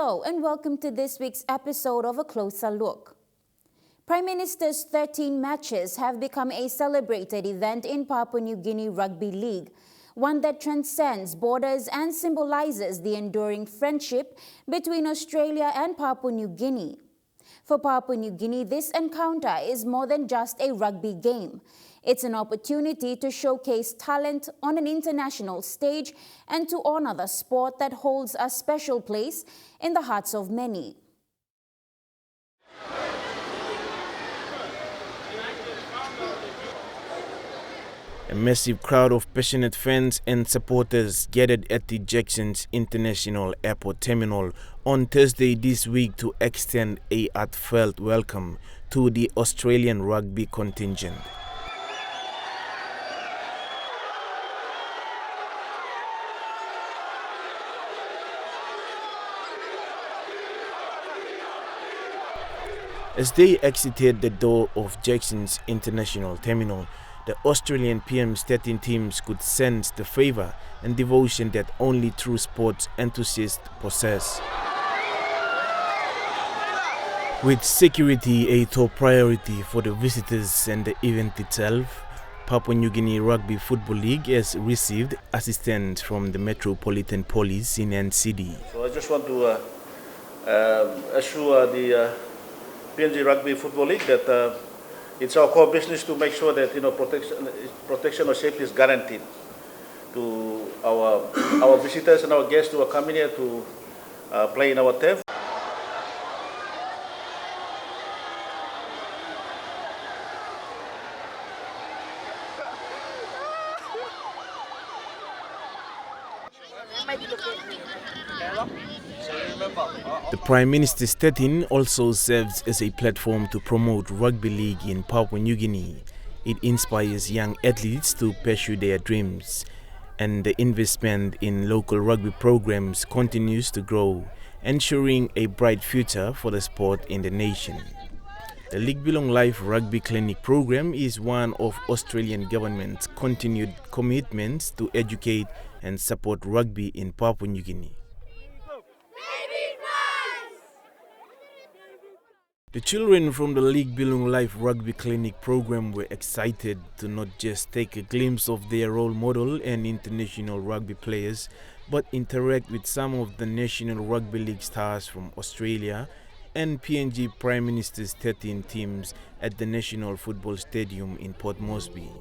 Hello and welcome to this week's episode of A Closer Look. Prime Minister's 13 matches have become a celebrated event in Papua New Guinea Rugby League, one that transcends borders and symbolizes the enduring friendship between Australia and Papua New Guinea. For Papua New Guinea, this encounter is more than just a rugby game. It's an opportunity to showcase talent on an international stage and to honor the sport that holds a special place in the hearts of many. A massive crowd of passionate fans and supporters gathered at the Jackson's International Airport Terminal on Thursday this week to extend a heartfelt welcome to the Australian rugby contingent. As they exited the door of Jackson's International Terminal, the Australian PM's 13 teams could sense the favour and devotion that only true sports enthusiasts possess. With security a top priority for the visitors and the event itself, Papua New Guinea Rugby Football League has received assistance from the Metropolitan Police in NCD. So I just want to assure the PNG Rugby Football League that it's our core business to make sure that protection or safety is guaranteed to our visitors and our guests who are coming here to play in our turf. The Prime Minister's 13 also serves as a platform to promote rugby league in Papua New Guinea. It inspires young athletes to pursue their dreams, and the investment in local rugby programs continues to grow, ensuring a bright future for the sport in the nation. The League Belong Life Rugby Clinic program is one of Australian government's continued commitments to educate and support rugby in Papua New Guinea. The children from the League Belong Life Rugby Clinic program were excited to not just take a glimpse of their role model and international rugby players, but interact with some of the National Rugby League stars from Australia and PNG Prime Minister's 13 teams at the National Football Stadium in Port Moresby.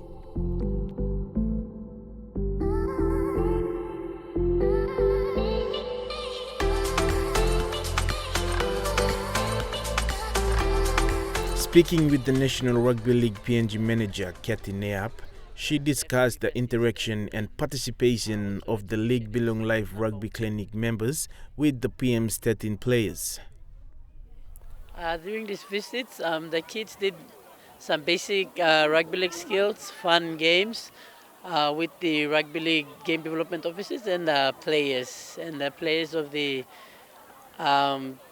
Speaking with the National Rugby League PNG manager Kathy Neap, she discussed the interaction and participation of the League Belong Life Rugby Clinic members with the PM's 13 players. During these visits, the kids did some basic rugby league skills, fun games with the rugby league game development officers and the players of the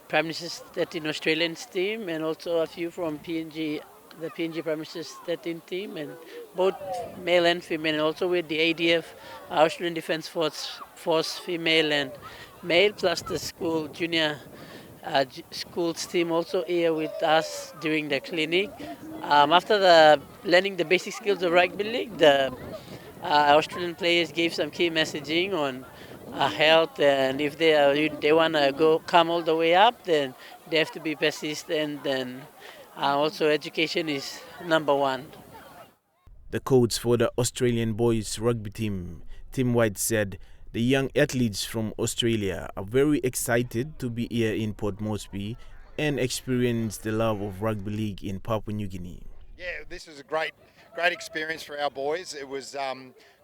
Prime Minister's 13 Australian team, and also a few from PNG, the PNG Prime Minister's 13 team, and both male and female, and also with the ADF, Australian Defence Force female and male, plus the school junior schools team also here with us during the clinic. After learning the basic skills of rugby league, the Australian players gave some key messaging on health, and if they want to come all the way up, then they have to be persistent, and also education is number one. The coach for the Australian boys rugby team, Tim White, said the young athletes from Australia are very excited to be here in Port Moresby and experience the love of rugby league in Papua New Guinea. Yeah, this was a great experience for our boys. It was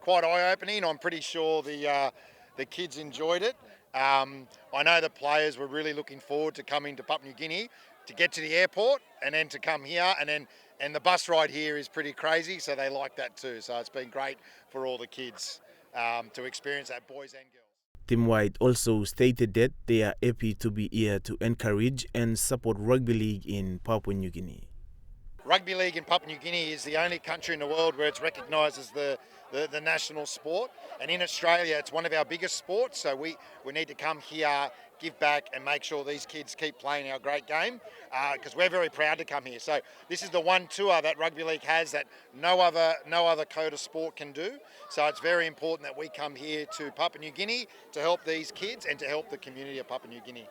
quite eye-opening. I'm pretty sure the kids enjoyed it. I know the players were really looking forward to coming to Papua New Guinea to get to the airport and then to come here, and the bus ride here is pretty crazy, so they like that too. So it's been great for all the kids to experience that, boys and girls. Tim White also stated that they are happy to be here to encourage and support rugby league in Papua New Guinea. Rugby league in Papua New Guinea is the only country in the world where it's recognised as the national sport, and in Australia it's one of our biggest sports, so we need to come here give back and make sure these kids keep playing our great game, because we're very proud to come here. So this is the one tour that rugby league has that no other code of sport can do. So it's very important that we come here to Papua New Guinea to help these kids and to help the community of Papua New Guinea.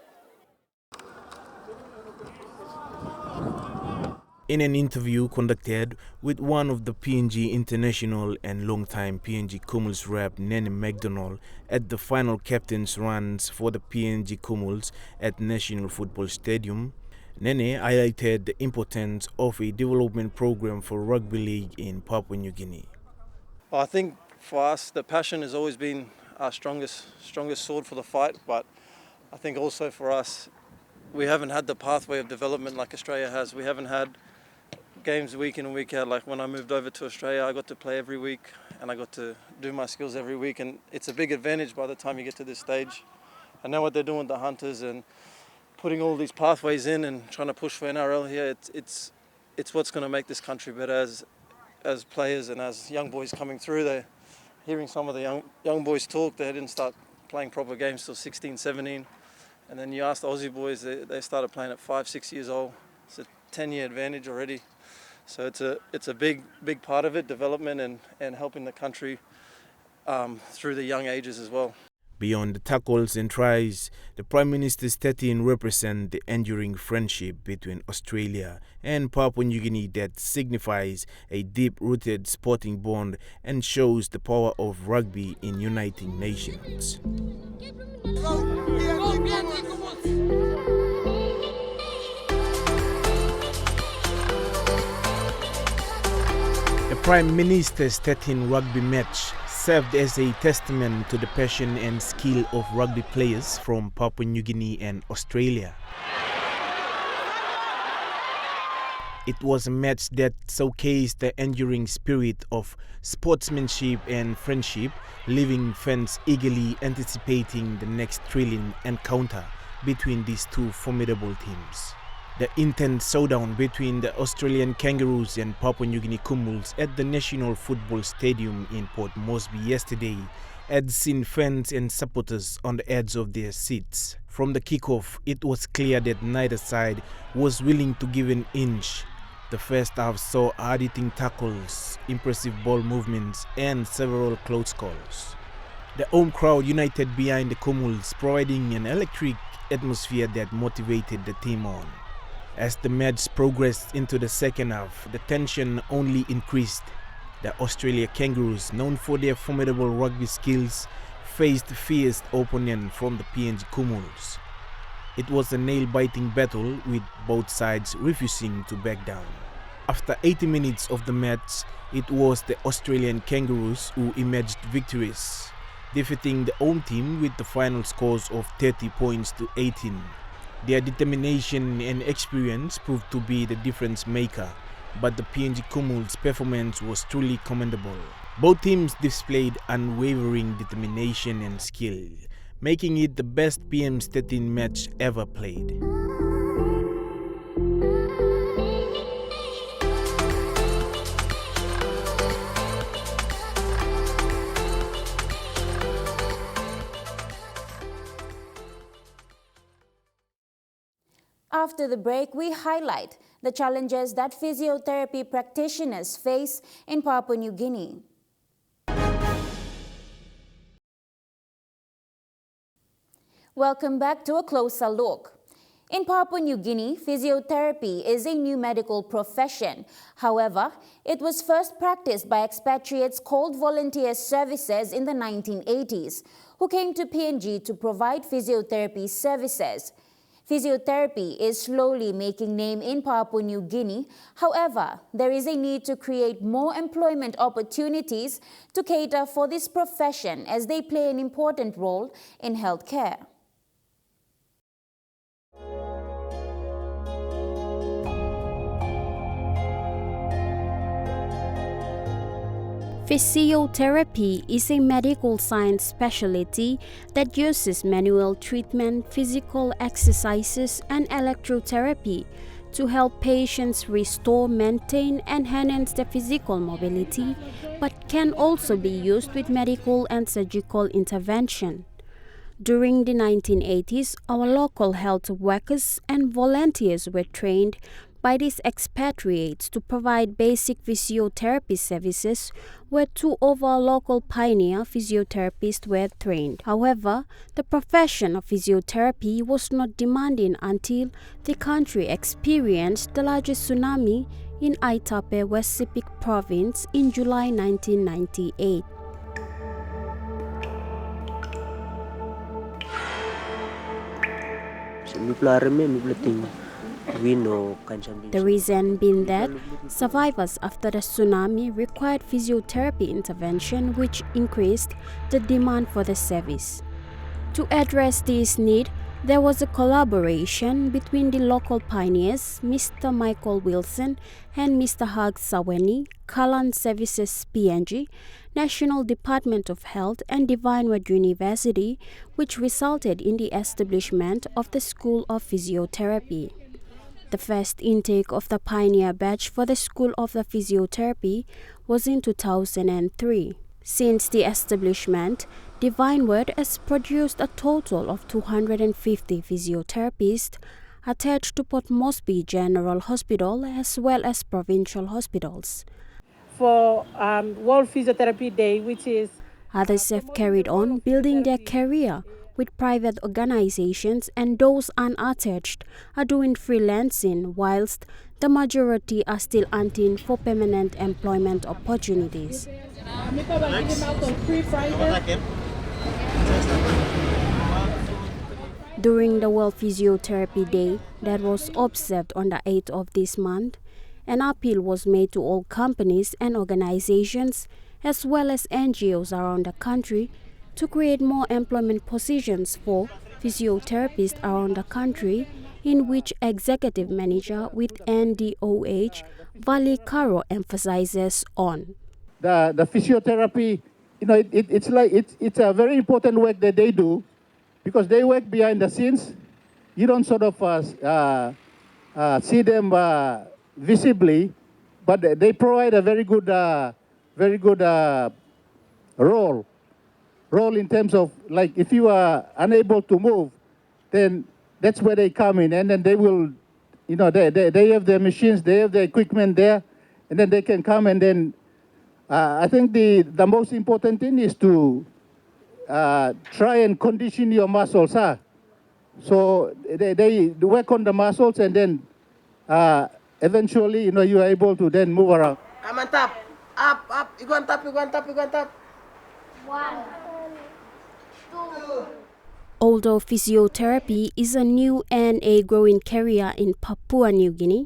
In an interview conducted with one of the PNG international and long-time PNG Kumuls rep Nene McDonald at the final captain's runs for the PNG Kumuls at National Football Stadium, Nene highlighted the importance of a development program for rugby league in Papua New Guinea. I think for us the passion has always been our strongest sword for the fight, but I think also for us we haven't had the pathway of development like Australia has. We haven't had games week in and week out. Like when I moved over to Australia, I got to play every week and I got to do my skills every week, and it's a big advantage by the time you get to this stage. And now what they're doing with the Hunters and putting all these pathways in and trying to push for NRL here, it's what's going to make this country better as players and as young boys coming through. They're hearing some of the young boys talk. They didn't start playing proper games till 16, 17. And then you ask the Aussie boys, they started playing at 5, 6 years old. It's a 10-year advantage already. So it's a big part of it, development and helping the country through the young ages as well. Beyond the tackles and tries, the Prime Minister's 13 represent the enduring friendship between Australia and Papua New Guinea that signifies a deep-rooted sporting bond and shows the power of rugby in uniting nations. The Prime Minister's 13 rugby match served as a testament to the passion and skill of rugby players from Papua New Guinea and Australia. It was a match that showcased the enduring spirit of sportsmanship and friendship, leaving fans eagerly anticipating the next thrilling encounter between these two formidable teams. The intense showdown between the Australian Kangaroos and Papua New Guinea Kumuls at the National Football Stadium in Port Moresby yesterday had seen fans and supporters on the edge of their seats. From the kickoff, it was clear that neither side was willing to give an inch. The first half saw hard-hitting tackles, impressive ball movements, and several close calls. The home crowd united behind the Kumuls, providing an electric atmosphere that motivated the team on. As the match progressed into the second half, the tension only increased. The Australia Kangaroos, known for their formidable rugby skills, faced a fierce opponent from the PNG Kumuls. It was a nail-biting battle, with both sides refusing to back down. After 80 minutes of the match, it was the Australian Kangaroos who emerged victorious, defeating the home team with the final scores of 30 points to 18. Their determination and experience proved to be the difference maker, but the PNG Kumuls' performance was truly commendable. Both teams displayed unwavering determination and skill, making it the best PM's 13 match ever played. After the break, we highlight the challenges that physiotherapy practitioners face in Papua New Guinea. Welcome back to a closer look. In Papua New Guinea, physiotherapy is a new medical profession. However, it was first practiced by expatriates called volunteer services in the 1980s, who came to PNG to provide physiotherapy services. Physiotherapy is slowly making name in Papua New Guinea. However, there is a need to create more employment opportunities to cater for this profession, as they play an important role in healthcare. Physiotherapy is a medical science specialty that uses manual treatment, physical exercises, and electrotherapy to help patients restore, maintain, and enhance their physical mobility, but can also be used with medical and surgical intervention. During the 1980s, our local health workers and volunteers were trained by these expatriates to provide basic physiotherapy services, where 2 of our local pioneer physiotherapists were trained. However, the profession of physiotherapy was not demanding until the country experienced the largest tsunami in Aitape, West Sepik Province in July 1998. The reason being that survivors after the tsunami required physiotherapy intervention, which increased the demand for the service. To address this need, there was a collaboration between the local pioneers, Mr. Michael Wilson and Mr. Hag Saweni, Kalan Services PNG, National Department of Health and Divine Word University, which resulted in the establishment of the School of Physiotherapy. The first intake of the pioneer batch for the School of the Physiotherapy was in 2003. Since the establishment, Divine Word has produced a total of 250 physiotherapists attached to Port Moresby General Hospital as well as provincial hospitals. For World Physiotherapy Day, which is... Others have carried on building their career with private organizations, and those unattached are doing freelancing, whilst the majority are still hunting for permanent employment opportunities. During the World Physiotherapy Day that was observed on the 8th of this month, an appeal was made to all companies and organizations as well as NGOs around the country to create more employment positions for physiotherapists around the country, in which Executive Manager with NDOH, Vali Karo, emphasizes on. The physiotherapy, it's a very important work that they do, because they work behind the scenes. You don't sort of see them visibly, but they provide a very good role in terms of, like, if you are unable to move, then that's where they come in, and then they will, they have their machines, they have the equipment there, and then they can come, and then I think the most important thing is to try and condition your muscles. So they work on the muscles, and then eventually, you are able to then move around. Come on top, up, you go on top, you go on top, you go on top. 1, 2. Although physiotherapy is a new and a growing career in Papua New Guinea,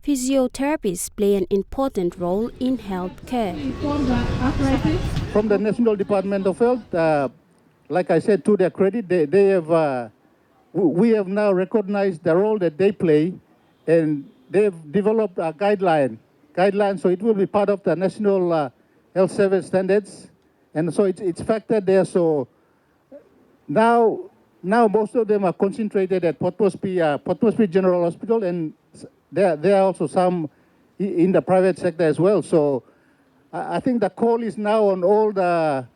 physiotherapists play an important role in health care. From the National Department of Health, like I said, to their credit, we have now recognized the role that they play, and they've developed a guideline, so it will be part of the National Health Service Standards, and so it's factored there. So now most of them are concentrated at Port Moresby General Hospital, and there are also some in the private sector as well. So I think the call is now on all the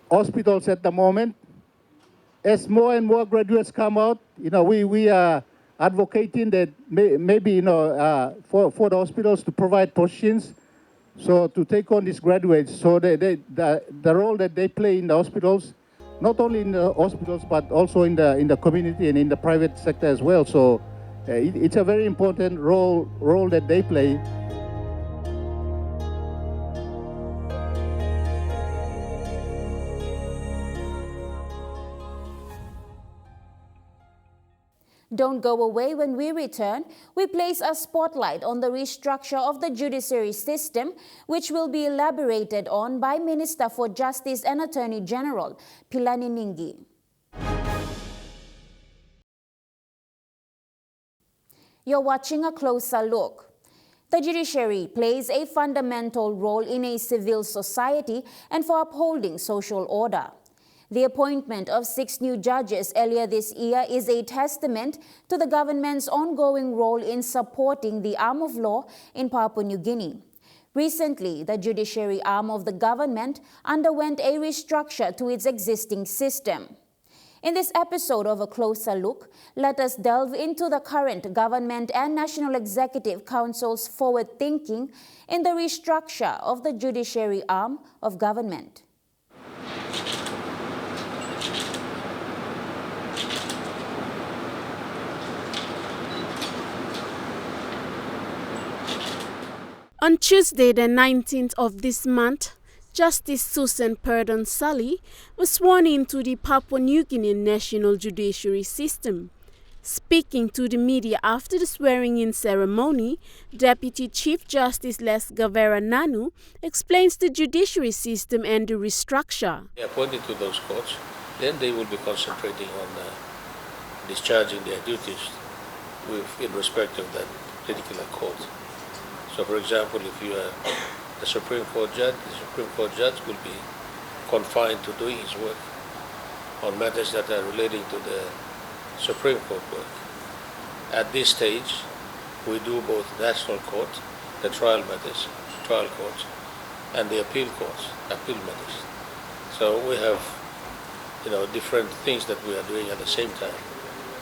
hospitals at the moment. As more and more graduates come out, we are advocating that maybe for the hospitals to provide positions, so to take on these graduates, so the role that they play in the hospitals, not only in the hospitals but also in the community and in the private sector as well. So it's a very important role that they play. Don't go away. When we return, we place a spotlight on the restructure of the judiciary system, which will be elaborated on by Minister for Justice and Attorney General Pilani Ningi. You're watching A Closer Look. The judiciary plays a fundamental role in a civil society and for upholding social order. The appointment of 6 new judges earlier this year is a testament to the government's ongoing role in supporting the arm of law in Papua New Guinea. Recently, the judiciary arm of the government underwent a restructure to its existing system. In this episode of A Closer Look, let us delve into the current government and National Executive Council's forward thinking in the restructure of the judiciary arm of government. On Tuesday, the 19th of this month, Justice Susan Purdon-Sully was sworn into the Papua New Guinea National Judiciary System. Speaking to the media after the swearing-in ceremony, Deputy Chief Justice Les Gavera Nanu explains the judiciary system and the restructure. Appointed to those courts, then they will be concentrating on discharging their duties in respect of that particular court. So, for example, if you are a Supreme Court judge, the Supreme Court judge will be confined to doing his work on matters that are relating to the Supreme Court work. At this stage, we do both national court, the trial matters, trial courts, and the appeal courts, appeal matters. So we have, different things that we are doing at the same time.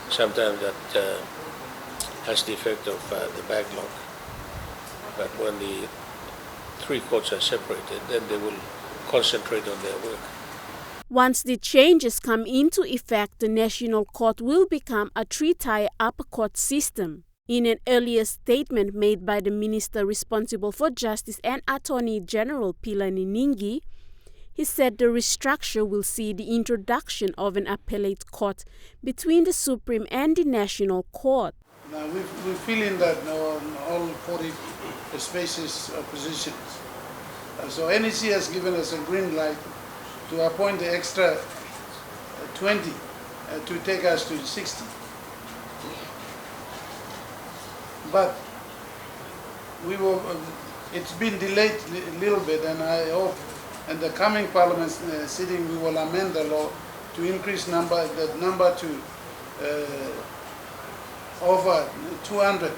Sometimes that has the effect of the backlog. But when the three courts are separated, then they will concentrate on their work. Once the changes come into effect, the National Court will become a three-tier upper court system. In an earlier statement made by the minister responsible for Justice and Attorney General Pila Niningi, he said the restructure will see the introduction of an appellate court between the Supreme and the National Court. Now we feel in that all 40 spaces positions. So NEC has given us a green light to appoint the extra 20 to take us to 60. But we will. It's been delayed a little bit, and I hope in the coming Parliament sitting we will amend the law to increase the number to over 200.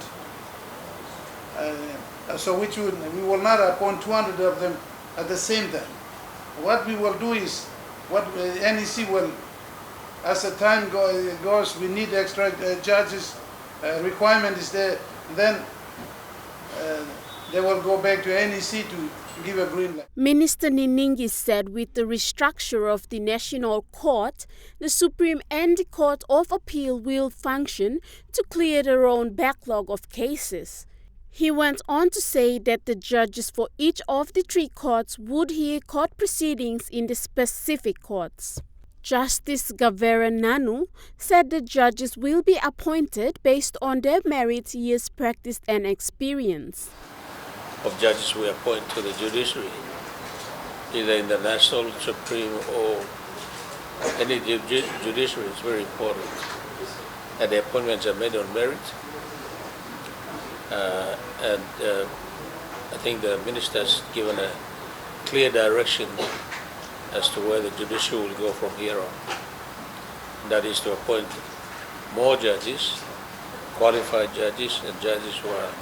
So we will not appoint 200 of them at the same time. What we will do is, what NEC will, as the time goes, we need extra judges, requirement is there, then they will go back to NEC to give a green light. Minister Niningi said with the restructure of the National Court, the Supreme and the Court of Appeal will function to clear their own backlog of cases. He went on to say that the judges for each of the three courts would hear court proceedings in the specific courts. Justice Gavera Nanu said the judges will be appointed based on their merits, years practiced and experience. Of judges we appoint to the judiciary, either in the National, Supreme, or any judiciary, is very important. And the appointments are made on merit. I think the minister has given a clear direction as to where the judiciary will go from here on. That is to appoint more judges, qualified judges, and judges who are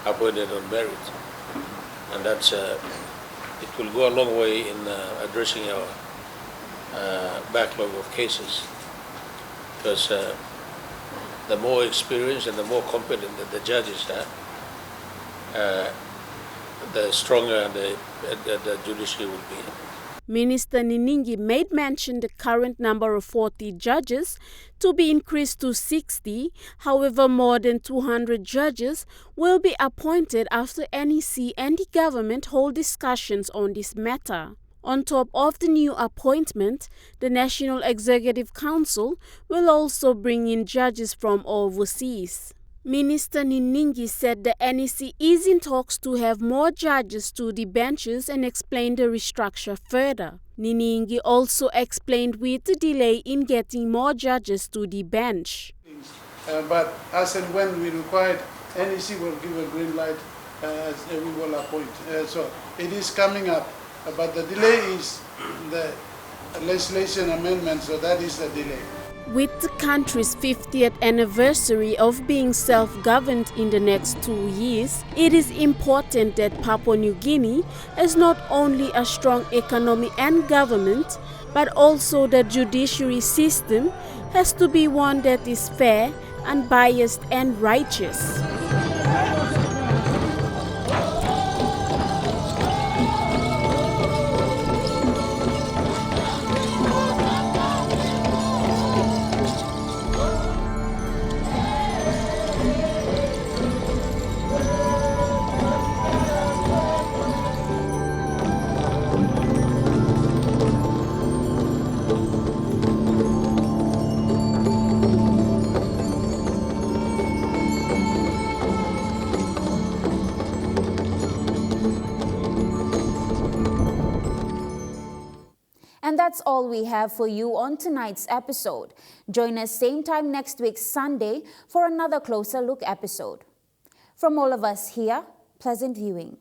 appointed on merit. And that's it will go a long way in addressing our backlog of cases, because the more experience and the more competent that the judges are, the stronger the judiciary will be. Minister Niningi made mention the current number of 40 judges to be increased to 60. However, more than 200 judges will be appointed after NEC and the government hold discussions on this matter. On top of the new appointment, the National Executive Council will also bring in judges from overseas. Minister Niningi said the NEC is in talks to have more judges to the benches and explained the restructure further. Niningi also explained with the delay in getting more judges to the bench. But as and when we required, NEC will give a green light, we will appoint. So it is coming up, but the delay is the legislation amendment, so that is the delay. With the country's 50th anniversary of being self-governed in the next 2 years, it is important that Papua New Guinea has not only a strong economy and government, but also the judiciary system has to be one that is fair, unbiased and righteous. And that's all we have for you on tonight's episode. Join us same time next week, Sunday, for another Closer Look episode. From all of us here, pleasant viewing.